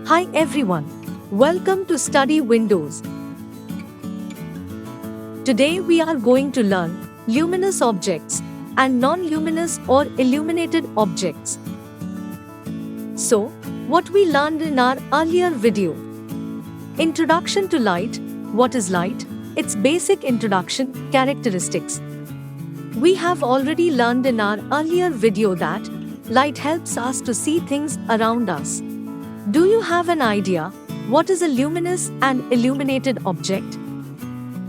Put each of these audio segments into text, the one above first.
Hi everyone, welcome to Study Windows. Today we are going to learn luminous objects and non-luminous or illuminated objects. So, what we learned in our earlier video. Introduction to light. What is light? Its basic introduction, characteristics. We have already learned in our earlier video that light helps us to see things around us. Do you have an idea what is a luminous and illuminated object?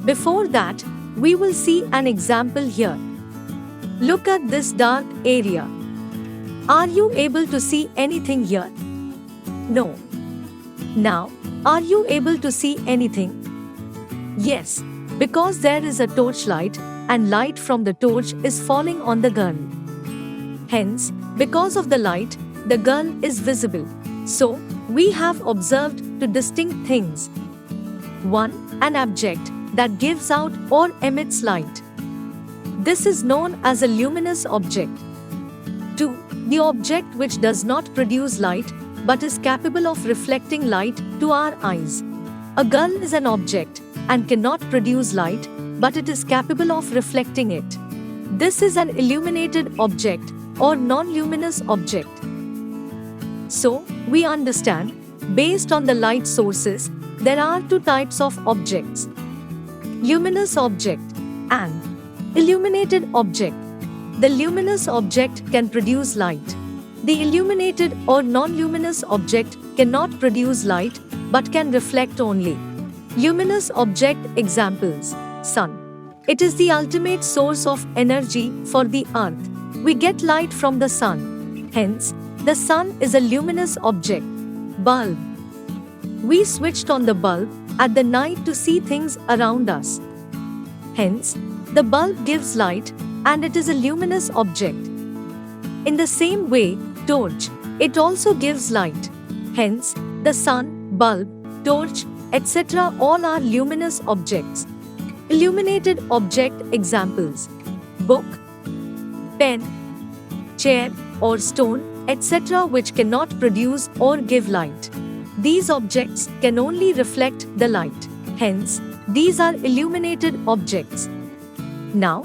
Before that, we will see an example here. Look at this dark area. Are you able to see anything here? No. Now, are you able to see anything? Yes, because there is a torchlight and light from the torch is falling on the girl. Hence, because of the light, the girl is visible. So, we have observed two distinct things. 1. An object that gives out or emits light. This is known as a luminous object. 2. The object which does not produce light but is capable of reflecting light to our eyes. A girl is an object and cannot produce light, but it is capable of reflecting it. This is an illuminated object or non-luminous object. So, we understand, based on the light sources, there are two types of objects. Luminous object and illuminated object. The luminous object can produce light. The illuminated or non-luminous object cannot produce light but can reflect only. Luminous object examples. Sun. It is the ultimate source of energy for the earth. We get light from the sun. Hence, the sun is a luminous object. Bulb. We switched on the bulb at the night to see things around us. Hence, the bulb gives light and it is a luminous object. In the same way, torch. It also gives light. Hence, the sun, bulb, torch, etc. all are luminous objects. Illuminated object examples. Book, pen, chair or stone, etc. which cannot produce or give light. These objects can only reflect the light. Hence, these are illuminated objects. Now,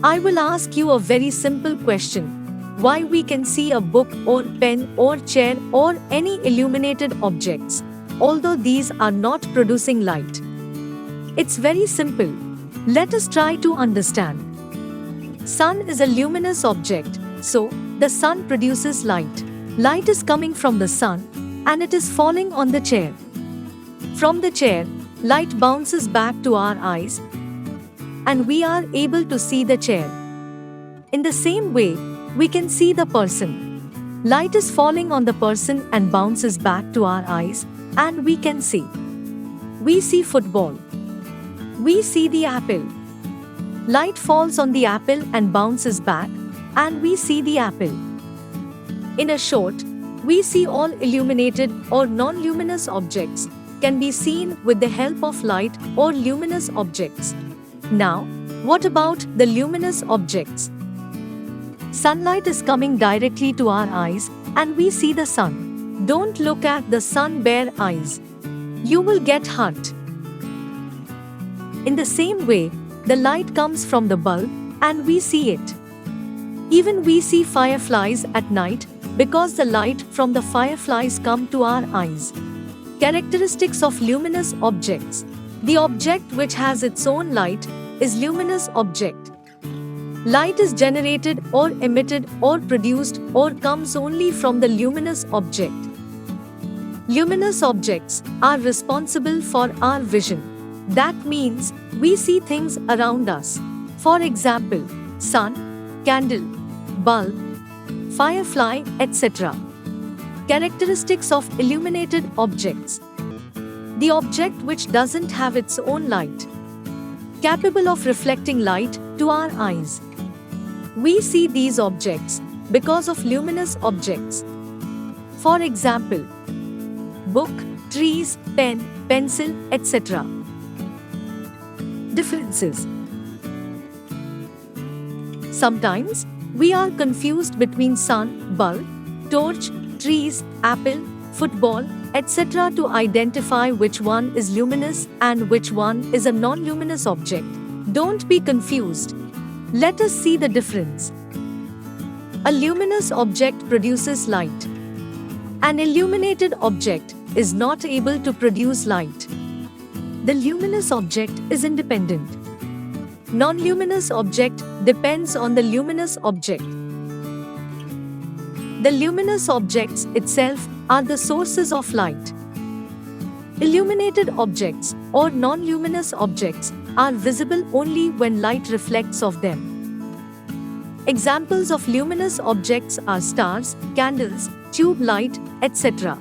I will ask you a very simple question. Why we can see a book or pen or chair or any illuminated objects, although these are not producing light? It's very simple. Let us try to understand. Sun is a luminous object, so the sun produces light. Light is coming from the sun and it is falling on the chair. From the chair, light bounces back to our eyes and we are able to see the chair. In the same way, we can see the person. Light is falling on the person and bounces back to our eyes and we can see. We see football. We see the apple. Light falls on the apple and bounces back and we see the apple. In a short, we see all illuminated or non-luminous objects can be seen with the help of light or luminous objects. Now, what about the luminous objects? Sunlight is coming directly to our eyes and we see the sun. Don't look at the sun bare eyes. You will get hurt. In the same way, the light comes from the bulb and we see it. Even we see fireflies at night because the light from the fireflies come to our eyes. Characteristics of luminous objects. The object which has its own light is luminous object. Light is generated or emitted or produced or comes only from the luminous object. Luminous objects are responsible for our vision. That means we see things around us. For example, sun, candle, bulb, firefly, etc. Characteristics of illuminated objects. The object which doesn't have its own light, capable of reflecting light to our eyes. We see these objects because of luminous objects. For example, book, trees, pen, pencil, etc. Differences. Sometimes, we are confused between sun, bulb, torch, trees, apple, football, etc. to identify which one is luminous and which one is a non-luminous object. Don't be confused. Let us see the difference. A luminous object produces light. An illuminated object is not able to produce light. The luminous object is independent. Non-luminous object depends on the luminous object. The luminous objects itself are the sources of light. Illuminated objects or non-luminous objects are visible only when light reflects off them. Examples of luminous objects are stars, candles, tube light, etc.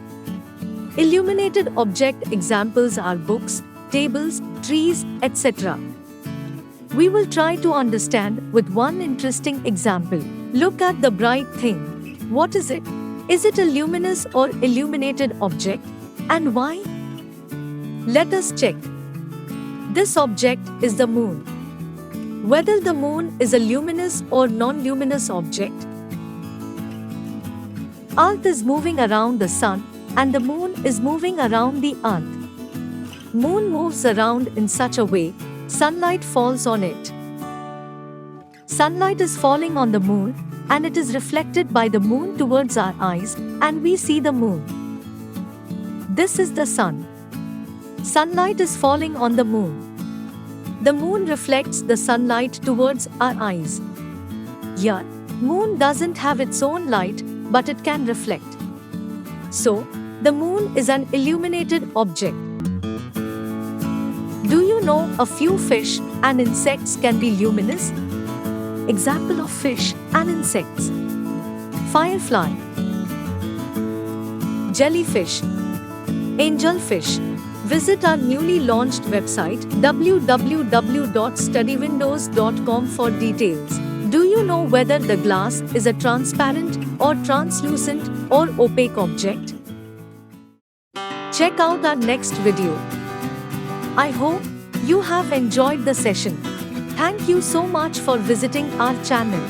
Illuminated object examples are books, tables, trees, etc. We will try to understand with one interesting example. Look at the bright thing. What is it? Is it a luminous or illuminated object? And why? Let us check. This object is the moon. Whether the moon is a luminous or non-luminous object? Earth is moving around the sun and the moon is moving around the earth. Moon moves around in such a way, sunlight falls on it. Sunlight is falling on the moon and it is reflected by the moon towards our eyes and we see the moon. This is the sun. Sunlight is falling on the moon. The moon reflects the sunlight towards our eyes. Yet, moon doesn't have its own light, but it can reflect. So, the moon is an illuminated object. Do you know a few fish and insects can be luminous? Example of fish and insects: firefly, jellyfish, angelfish. Visit our newly launched website www.studywindows.com for details. Do you know whether the glass is a transparent or translucent or opaque object? Check out our next video. I hope you have enjoyed the session. Thank you so much for visiting our channel.